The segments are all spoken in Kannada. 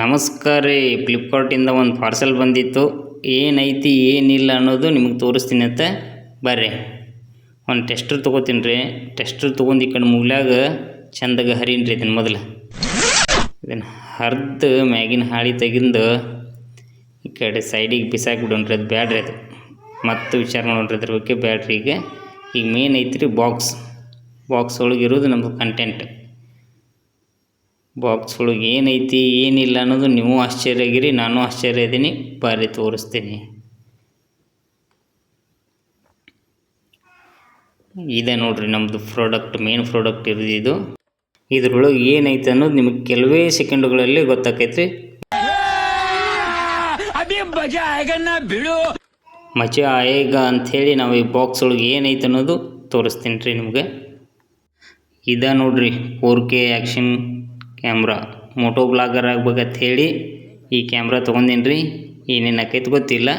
ನಮಸ್ಕಾರ ರೀ, ಫ್ಲಿಪ್ಕಾರ್ಟಿಂದ ಒಂದು ಪಾರ್ಸೆಲ್ ಬಂದಿತ್ತು. ಏನೈತಿ ಏನಿಲ್ಲ ಅನ್ನೋದು ನಿಮಗೆ ತೋರಿಸ್ತೀನಿ ಅಂತ ಬರ್ರಿ. ಒಂದು ಟೆಸ್ಟರ್ ತೊಗೋತೀನಿ ರೀ. ಟೆಸ್ಟರ್ ತೊಗೊಂಡು ಈ ಕಡೆ ಮೂಲ್ಯಾಗ ಚೆಂದಾಗ ಹರೀನಿ ರೀ. ಇದನ್ನು ಹರಿದು ಮ್ಯಾಗಿನ ಹಾಳಿ ತೆಗಿಂದು ಈ ಕಡೆ ಸೈಡಿಗೆ ಬಿಸಾಕ್ಬಿಡೋಣ ರೀ. ಅದು ಬ್ಯಾಡ್ರಿ, ಅದು ಮತ್ತು ವಿಚಾರ ಮಾಡೋಣ್ರಿ ಅದ್ರ ಬಗ್ಗೆ. ಬ್ಯಾಡ್ರಿ ಈಗ ಮೇನ್ ಐತಿ ರೀ ಬಾಕ್ಸ್ ಒಳಗಿರೋದು ನಮ್ಮದು ಕಂಟೆಂಟ್. ಬಾಕ್ಸ್ ಒಳಗೆ ಏನೈತಿ ಏನಿಲ್ಲ ಅನ್ನೋದು ನೀವು ಆಶ್ಚರ್ಯ ಆಗಿರಿ, ನಾನು ಆಶ್ಚರ್ಯ ಇದ್ದೀನಿ. ಬಾರಿ ತೋರಿಸ್ತೀನಿ. ಇದೆ ನೋಡ್ರಿ ನಮ್ಮದು ಪ್ರಾಡಕ್ಟ್, ಮೇನ್ ಪ್ರಾಡಕ್ಟ್ ಇರೋದು. ಇದ್ರೊಳಗೆ ಏನೈತೆ ಅನ್ನೋದು ನಿಮಗೆ ಕೆಲವೇ ಸೆಕೆಂಡ್ಗಳಲ್ಲಿ ಗೊತ್ತಾಕೈತ್ರಿ. ಮಜಾ ಆಯೇಗ ಅಂಥೇಳಿ ನಾವು ಈ ಬಾಕ್ಸ್ ಒಳಗೆ ಏನೈತೆ ಅನ್ನೋದು ತೋರಿಸ್ತೀನಿ ರೀ ನಿಮಗೆ. ಇದೆ ನೋಡ್ರಿ 4K action camera. Moto blogger ಆಗ್ಬೇಕಂತ ಹೇಳಿ ಈ ಕ್ಯಾಮ್ರಾ ತೊಗೊಂಡೀನಿ ರೀ. ಏನೇನು ಆಕೈತೆ ಗೊತ್ತಿಲ್ಲ.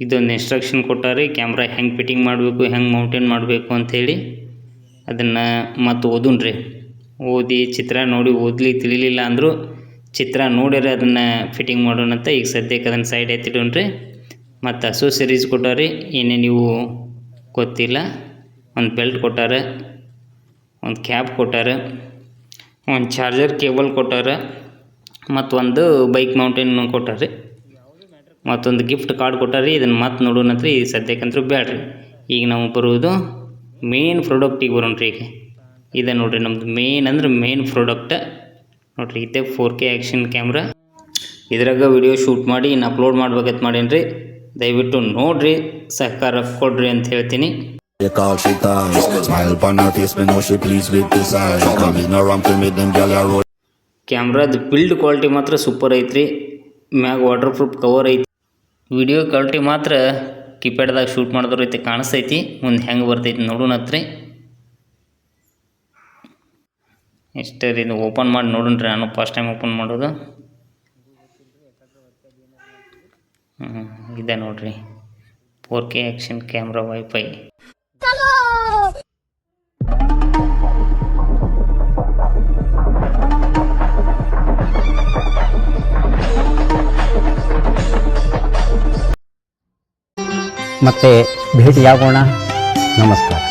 ಇದೊಂದು ಇನ್ಸ್ಟ್ರಕ್ಷನ್ ಕೊಟ್ಟಾರೆ ಕ್ಯಾಮ್ರಾ ಹೆಂಗೆ ಫಿಟ್ಟಿಂಗ್ ಮಾಡಬೇಕು, ಹೆಂಗೆ ಮೌಂಟೇನ್ ಮಾಡಬೇಕು ಅಂಥೇಳಿ. ಅದನ್ನು ಮತ್ತು ಓದೋಣ್ರಿ. ಓದಿ ಚಿತ್ರ ನೋಡಿ ಓದ್ಲಿಕ್ಕೆ ತಿಳಿಲಿಲ್ಲ ಅಂದರೂ ಚಿತ್ರ ನೋಡಿದ್ರೆ ಅದನ್ನು ಫಿಟ್ಟಿಂಗ್ ಮಾಡೋಣ ಅಂತ ಈಗ ಸದ್ಯಕ್ಕೆ ಅದನ್ನು ಸೈಡ್ ಎತ್ತಿಡೋಣ್ರಿ. ಮತ್ತು ಅಸೋಸರೀಸ್ ಕೊಟ್ಟಾರೆ, ಏನೇನು ನೀವು ಗೊತ್ತಿಲ್ಲ. ಒಂದು ಬೆಲ್ಟ್ ಕೊಟ್ಟಾರೆ, ಒಂದು ಕ್ಯಾಪ್ ಕೊಟ್ಟಾರೆ, ಒಂದು ಚಾರ್ಜರ್ ಕೇಬಲ್ ಕೊಟ್ಟಾರೆ, ಮತ್ತೊಂದು ಬೈಕ್ ಮೌಂಟೇನ್ ಕೊಟ್ಟಾರೆ, ಮತ್ತೊಂದು ಗಿಫ್ಟ್ ಕಾರ್ಡ್ ಕೊಟ್ಟಾರೆ. ಇದನ್ನು ಮತ್ತೆ ನೋಡೋಣಂತ್ರಿ. ಈಗ ಸದ್ಯಕ್ಕಂತೂ ಬ್ಯಾಡ್ರಿ. ಈಗ ನಾವು ಬರುವುದು ಮೇನ್ ಪ್ರಾಡಕ್ಟಿಗೆ ಬರೋಣ್ರಿ. ಈಗ ಇದೆ ನೋಡ್ರಿ ನಮ್ಮದು ಮೇನ್ ಅಂದ್ರೆ ಮೇನ್ ಪ್ರಾಡಕ್ಟ್ ನೋಡ್ರಿ. ಇದೆ 4K ಆ್ಯಕ್ಷನ್ ಕ್ಯಾಮ್ರಾ. ಇದ್ರಾಗ ವಿಡಿಯೋ ಶೂಟ್ ಮಾಡಿ ಇನ್ನು ಅಪ್ಲೋಡ್ ಮಾಡ್ಬೇಕಂತ ಮಾಡೀನಿ ರೀ. ದಯವಿಟ್ಟು ನೋಡ್ರಿ, ಸಹಕಾರ ಕೊಡ್ರಿ ಅಂತ ಹೇಳ್ತೀನಿ. ಕ್ಯಾಮ್ರಾದ ಬಿಲ್ಡ್ ಕ್ವಾಲಿಟಿ ಮಾತ್ರ ಸೂಪರ್ ಐತ್ರಿ. ಮ್ಯಾಗ ವಾಟರ್ ಪ್ರೂಫ್ ಕವರ್ ಐತಿ. ವಿಡಿಯೋ ಕ್ವಾಲಿಟಿ ಮಾತ್ರ ಕೀಪ್ಯಾಡ್ದಾಗ ಶೂಟ್ ಮಾಡಿದ್ರು ಐತೆ ಕಾಣಿಸ್ತೈತಿ. ಮುಂದೆ ಹೆಂಗೆ ಬರ್ತೈತಿ ನೋಡೋಣತ್ರಿ. ಇಷ್ಟೇ ರೀ. ಇದು ಓಪನ್ ಮಾಡಿ ನೋಡೋಣ್ರಿ. ನಾನು ಫಸ್ಟ್ ಟೈಮ್ ಓಪನ್ ಮಾಡೋದು. ಇದೆ ನೋಡ್ರಿ 4K ಆ್ಯಕ್ಷನ್ ಕ್ಯಾಮ್ರಾ ವೈಫೈ. ಮತ್ತೆ ಭೇಟಿಯಾಗೋಣ. ನಮಸ್ಕಾರ.